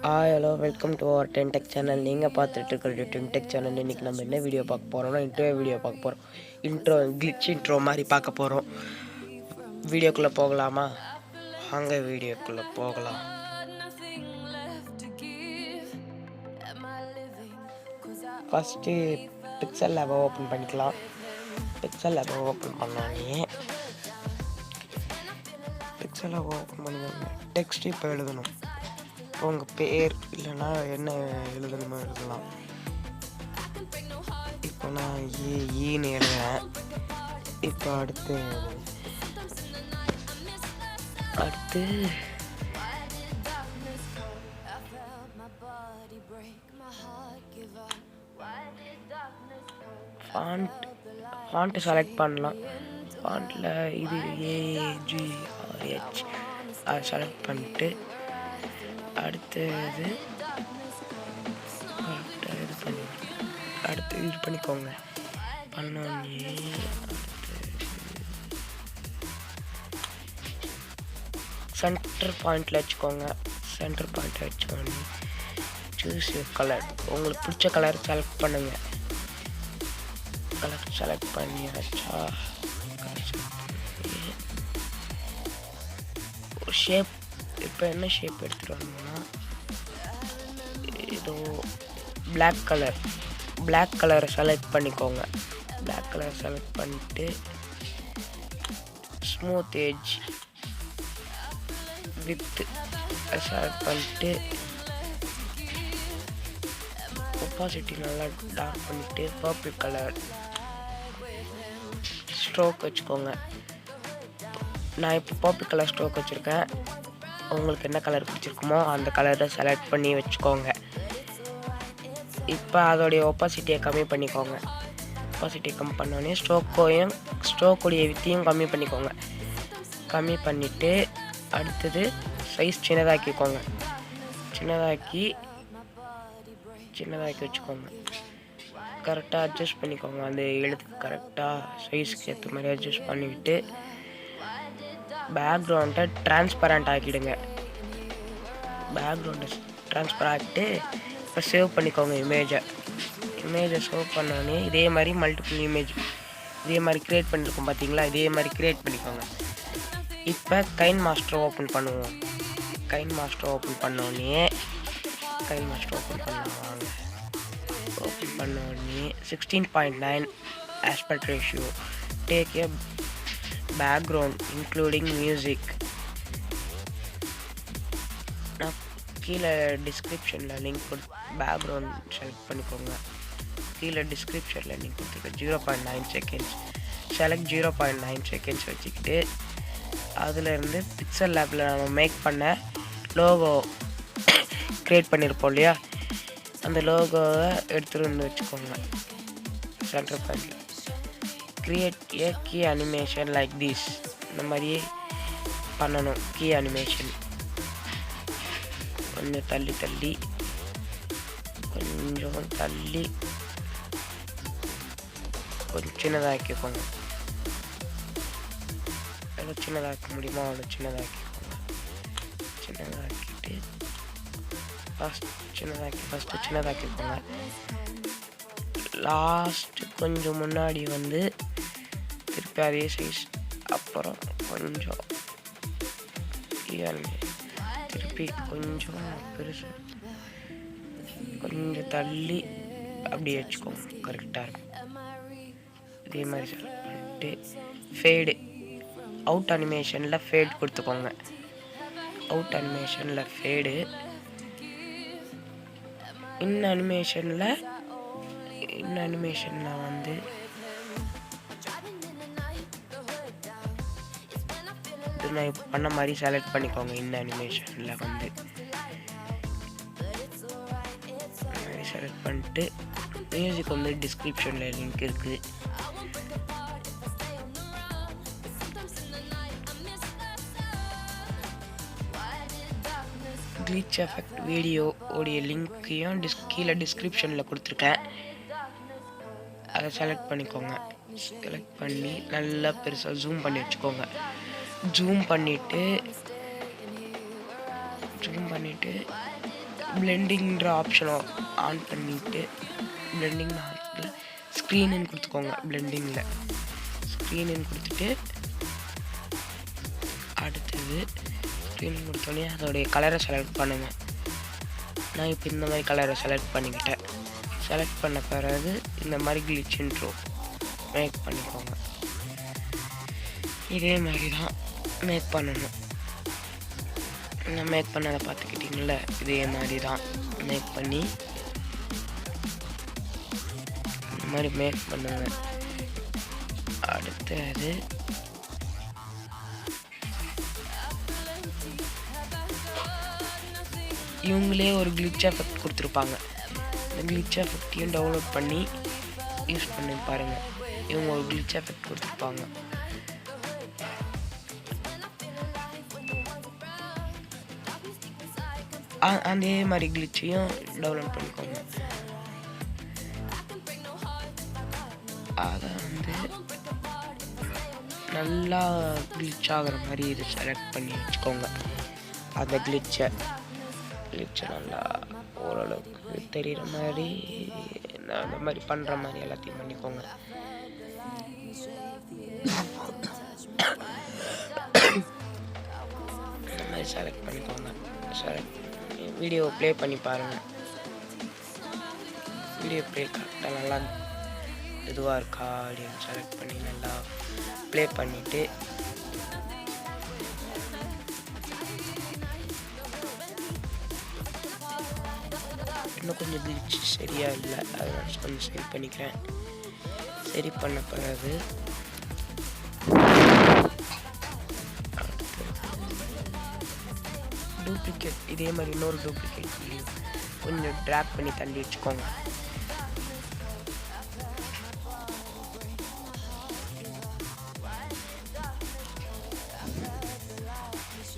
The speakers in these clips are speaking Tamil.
Hi hello welcome to our Tentech channel. நீங்கள் பார்த்துட்டு இருக்கிற டென்டெக் சேனல். இன்றைக்கி நம்ம என்ன வீடியோ பார்க்க போகிறோம்னா இன்ட்ரோ வீடியோ பார்க்க போகிறோம். கிளிச் இன்ட்ரோ மாதிரி பார்க்க போகிறோம். வீடியோக்குள்ளே போகலாமா? வாங்க வீடியோக்குள்ளே போகலாம். ஃபஸ்ட்டு பிக்சல் லேபை ஓப்பன் பண்ணிக்கலாம். பிக்சல் லேபை ஓப்பன் பண்ணோடனே பிக்சல் லேபை ஓப்பன் பண்ணி டெக்ஸ்ட் இப்போ எழுதணும். உங்கள் பேர் இல்லைன்னா என்ன எழுதணுமோ எழுதலாம். இப்போ நான் ஈன்னு எழுதுறேன். இப்போ அடுத்து ஃபாண்ட் செலக்ட் பண்ணலாம். ஃபாண்ட்டில் இது AGRH அதை செலக்ட் பண்ணிட்டு அடுத்து இது பண்ணிக்கோங்க. பண்ணோடனே சென்டர் பாயிண்டில் வச்சுக்கோங்க. சென்டர் பாயிண்டில் வச்சோடனே சூஸ் கலர். உங்களுக்கு பிடிச்ச கலர் செலக்ட் பண்ணுங்கள். கலர் செலக்ட் பண்ணி வச்சா ஷேப். இப்போ என்ன ஷேப் எடுத்துகிட்டு வரணும்னா ஏதோ பிளாக் கலரை செலக்ட் பண்ணிக்கோங்க. பிளாக் கலர் செலக்ட் பண்ணிட்டு ஸ்மூத் ஏஜ் வித் செலக்ட் பண்ணிட்டு ஒப்பாசிட்டி நல்லா டார்க் பண்ணிட்டு பர்பிள் கலர் ஸ்ட்ரோக் வச்சுக்கோங்க. நான் இப்போ பர்பிள் கலர் ஸ்ட்ரோக் வச்சுருக்கேன். உங்களுக்கு என்ன கலர் பிடிச்சிருக்குமோ அந்த கலரை செலக்ட் பண்ணி வச்சுக்கோங்க. இப்போ அதோடைய ஒப்பாசிட்டியை கம்மி பண்ணிக்கோங்க. ஒப்பாசிட்டியை கம்மி பண்ணோடனே ஸ்ட்ரோக்குடைய வித்தையும் கம்மி பண்ணிக்கோங்க. கம்மி பண்ணிவிட்டு அடுத்தது சைஸ் சின்னதாக்கிக்கோங்க. சின்னதாக்கி வச்சுக்கோங்க. கரெக்டாக அட்ஜஸ்ட் பண்ணிக்கோங்க. அந்த எழுத்துக்கு கரெக்டாக சைஸுக்கு ஏற்ற மாதிரி அட்ஜஸ்ட் பண்ணிவிட்டு பேக்ரவுண்டை டிரான்ஸ்பரண்ட் ஆக்கிடுங்க. பேக்ரவுண்டை டிரான்ஸ்பர் ஆகிட்டு இப்போ சேவ் பண்ணிக்கோங்க. இமேஜை சேவ் பண்ணோடனே இதே மாதிரி மல்டிபிள் இமேஜ் இதே மாதிரி க்ரியேட் பண்ணியிருக்கோம் பார்த்தீங்களா? இதே மாதிரி க்ரியேட் பண்ணிக்கோங்க. இப்போ கைன்மாஸ்டர் ஓப்பன் பண்ணுவோம். கைன்மாஸ்டர் ஓப்பன் பண்ணோடனே ஓப்பன் பண்ணோடனே 16:9 aspect ratio. Take a background including music. நான் கீழே டிஸ்கிரிப்ஷனில் லிங்க் பேக்ரவுண்ட் செலக்ட் பண்ணிக்கோங்க. கீழே டிஸ்கிரிப்ஷனில் லிங்க் கொடுத்துருக்கேன். 0.9 செகண்ட்ஸ் செலக்ட் 0.9 செகண்ட்ஸ் வச்சுக்கிட்டு அதிலேருந்து பிக்சல் லேபில் நம்ம மேக் பண்ண லோகோ க்ரியேட் பண்ணியிருப்போம் இல்லையா? அந்த லோகோவை எடுத்துகிட்டு வந்து வச்சுக்கோங்க. சென்டர் பாயிண்டில் create a key animation like this. இந்த மாதிரியே பண்ணணும். கீ அனிமேஷன் கொஞ்சம் தள்ளி கொஞ்சம் சின்னதாக்கிக்கோங்க. எவ்வளோ சின்னதாக்க முடியுமோ அவ்வளோ சின்னதாக்கிக்கோங்க. சின்னதாக்கிட்டு ஃபஸ்ட்டு சின்னதாக்கிக்கோங்க. லாஸ்ட்டு கொஞ்சம் முன்னாடி வந்து திருப்பி அதே சைஸ். அப்புறம் கொஞ்சம் திருப்பி கொஞ்சம் பெருசு கொஞ்சம் தள்ளி அப்படியே வச்சுக்கோங்க. கரெக்டாக இருக்கும். இதே மாதிரி செலக்ட் பண்ணிட்டு ஃபேடு அவுட் அனிமேஷனில் ஃபேட் கொடுத்துக்கோங்க. அவுட் அனிமேஷனில் ஃபேடு. இன் அனிமேஷனில் வந்து இது நான் இப்போ பண்ண மாதிரி செலக்ட் பண்ணிக்கோங்க. இன் அனிமேஷனில் வந்து செலக்ட் பண்ணிட்டு மியூசிக் வந்து டிஸ்கிரிப்ஷனில் லிங்க் இருக்குது. கிளிச் எஃபெக்ட் வீடியோ உடைய லிங்க்கையும் கீழே டிஸ்கிரிப்ஷனில் கொடுத்துருக்கேன். அதை செலக்ட் பண்ணிக்கோங்க. செலக்ட் பண்ணி நல்லா பெருசாக ஜூம் பண்ணி வச்சுக்கோங்க. ஜூம் பண்ணிவிட்டு பிளெண்டிங்ன்ற ஆப்ஷனை ஆன் பண்ணிவிட்டு பிளெண்டிங் ஸ்க்ரீனுன்னு கொடுத்துக்கோங்க. பிளெண்டிங்கில் ஸ்க்ரீனுன்னு கொடுத்துட்டு அடுத்தது ஸ்க்ரீன் கொடுத்தோடனே அதோடைய கலரை செலக்ட் பண்ணுங்கள். நான் இப்போ இந்த மாதிரி கலரை செலக்ட் பண்ணிக்கிட்டேன். செலக்ட் பண்ண பிறகு இந்த மாதிரி கிளிச் இன்ட்ரோ மேக் பண்ணிக்கோங்க. இதே மாதிரி தான் மேக் பண்ணணும். நான் மேக் பண்ணதை பார்த்துக்கிட்டிங்கள, இதே மாதிரி தான் மேக் பண்ணி இந்த மாதிரி மேக் பண்ணுங்க. அடுத்தது இவங்களே ஒரு கிளிச் எஃபெக்ட் கொடுத்துருப்பாங்க. இந்த கிளிச் எஃபெக்டையும் டவுன்லோட் பண்ணி யூஸ் பண்ணி பாருங்கள். இவங்க ஒரு கிளிச் எஃபெக்ட் கொடுத்துருப்பாங்க. அதே மாதிரி கிளிச்சையும் டவுன்லோட் பண்ணிக்கோங்க. அதை நல்லா கிளிச் ஆகிற மாதிரி இது செலக்ட் பண்ணி வச்சுக்கோங்க. அந்த கிளிச்சை நல்லா ஓரளவுக்கு தெரிகிற மாதிரி அந்த மாதிரி பண்ணுற மாதிரி எல்லாத்தையும் பண்ணிக்கோங்க. இந்த மாதிரி செலக்ட் பண்ணிக்கோங்க. செலக்ட் பண்ணி வீடியோவை ப்ளே பண்ணி பாருங்கள். வீடியோ ப்ளே கரெக்டாக நல்லா இதுவாக இருக்கா அப்படின்னு செலக்ட் பண்ணி நல்லா ப்ளே பண்ணிவிட்டு இன்னும் கொஞ்சம் கிளிச் சரியா இல்லை, அதை கொஞ்சம் சரி பண்ணிக்கிறேன். சரி பண்ண பிறகு டூப்ளிகேட் இதே மாதிரி இன்னொரு டூப்ளிகேட் கொஞ்சம் ட்ராக் பண்ணி தள்ளி வச்சுக்கோங்க.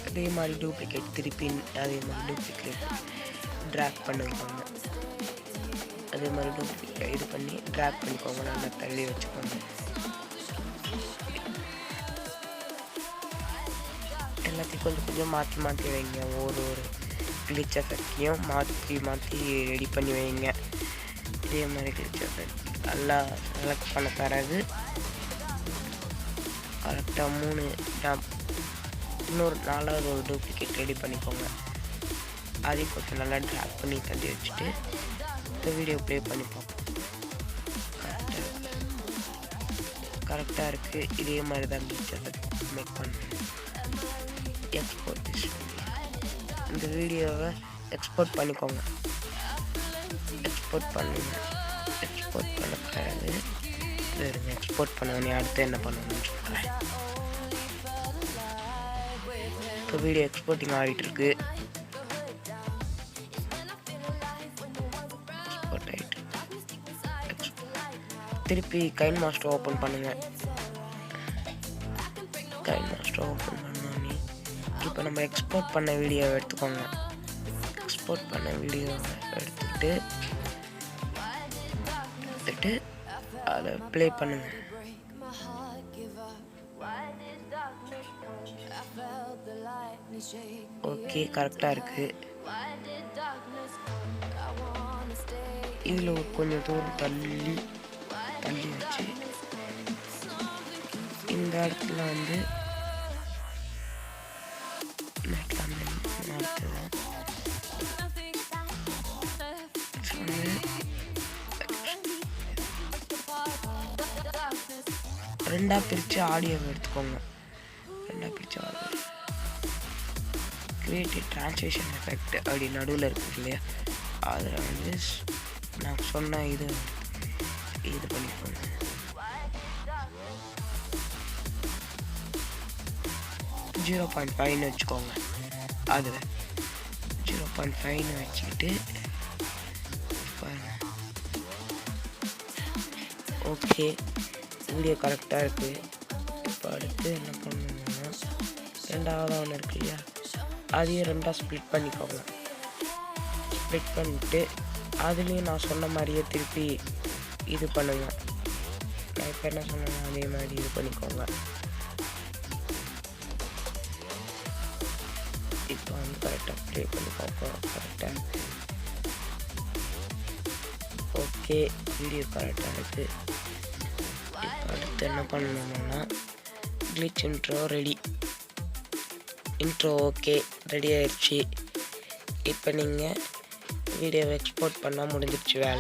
அதே மாதிரி டூப்ளிகேட் திருப்பி அதே மாதிரி டூப்ளிகேட் ட்ராக் பண்ணிக்கோங்க. அதே மாதிரி டூப்ளிகேட் இது பண்ணி ட்ராக் பண்ணிக்கோங்க. நல்லா தள்ளி வச்சுக்கோங்க. எல்லாத்தையும் கொஞ்சம் கொஞ்சம் மாற்றி வைங்க. ஒரு கிளிச் எஃபெக்டையும் மாற்றி ரெடி பண்ணி வைங்க. இதே மாதிரி கிளிச் எஃபெக்ட் நல்லா செலக்ட் பண்ண பிறகு கரெக்டாக 3 இன்னொரு 4வது ஒரு டூப்ளிகேட் ரெடி பண்ணிக்கோங்க. அதையும் கொஞ்சம் நல்லா ட்ராக் பண்ணி தள்ளி வச்சுட்டு இந்த வீடியோ ப்ளே பண்ணி பார்ப்போம். கரெக்டாக இருக்குது. இதே மாதிரி தான் மேக் பண்ணுறேன். எக்ஸ்போர்ட் திஸ் இந்த வீடியோவை எக்ஸ்போர்ட் பண்ணிக்கோங்க. எக்ஸ்போர்ட் பண்ணுங்க. எக்ஸ்போர்ட் பண்ண பிறகு எக்ஸ்போர்ட் பண்ண அடுத்து என்ன பண்ணணும்னு சொல்கிறேன். இப்போ வீடியோ எக்ஸ்போர்ட்டிங் ஆகிட்டுருக்கு. எக்ஸ்போர்ட் ஆகிட்டு திருப்பி கைன்மாஸ்டர் ஓப்பன் பண்ணுங்கள். கைன்மாஸ்டர் ஓப்பன் பண்ணோன்னே இப்போ நம்ம எக்ஸ்போர்ட் பண்ண வீடியோவை எடுத்துக்கோங்க. எக்ஸ்போர்ட் பண்ண வீடியோவை எடுத்துக்கிட்டு அதை ப்ளே பண்ணுங்கள். ஓகே, கரெக்டாக இருக்குது. இதில் கொஞ்சம் தூரம் தள்ளி வச்சு இந்த இடத்துல ரெண்டாக பிரித்து ஆடியோவை எடுத்துக்கோங்க. ரெண்டாக பிரித்து ஆடியோ கிரியேட்டிவ் ட்ரான்ஸ்லேஷன் எஃபெக்ட் அப்படி நடுவில் இருக்குது இல்லையா, அதில் நான் சொன்ன இது பண்ணிக்கோங்க. ஜீரோ 0.5 வச்சுக்கோங்க. அதில் 0.5 வச்சுக்கிட்டு பாருங்க. ஓகே, வீடியோ கரெக்டாக இருக்குது. இப்போ அடுத்து என்ன பண்ணணும்னா ரெண்டாவது ஒன்று இருக்கு இல்லையா, அதையும் ரெண்டாக ஸ்ப்ளிட் பண்ணிக்கோங்க. ஸ்ப்ளிட் பண்ணிவிட்டு அதுலேயும் நான் சொன்ன மாதிரியே திருப்பி இது பண்ணுங்க. நான் இப்போ என்ன சொன்னேன் அதே மாதிரி இது பண்ணிக்கோங்க. இப்போ கரெக்டாக ப்ளே பண்ணி பார்ப்போம். கரெக்டாக ஓகே, வீடியோ கரெக்டாக இருக்குது. இப்போ அடுத்து என்ன பண்ணணும்னா கிளிச் intro ready. Intro okay, ready ஆயிடுச்சு. இப்போ நீங்கள் வீடியோவை எக்ஸ்போர்ட் பண்ணால் முடிஞ்சிடுச்சு வேலை.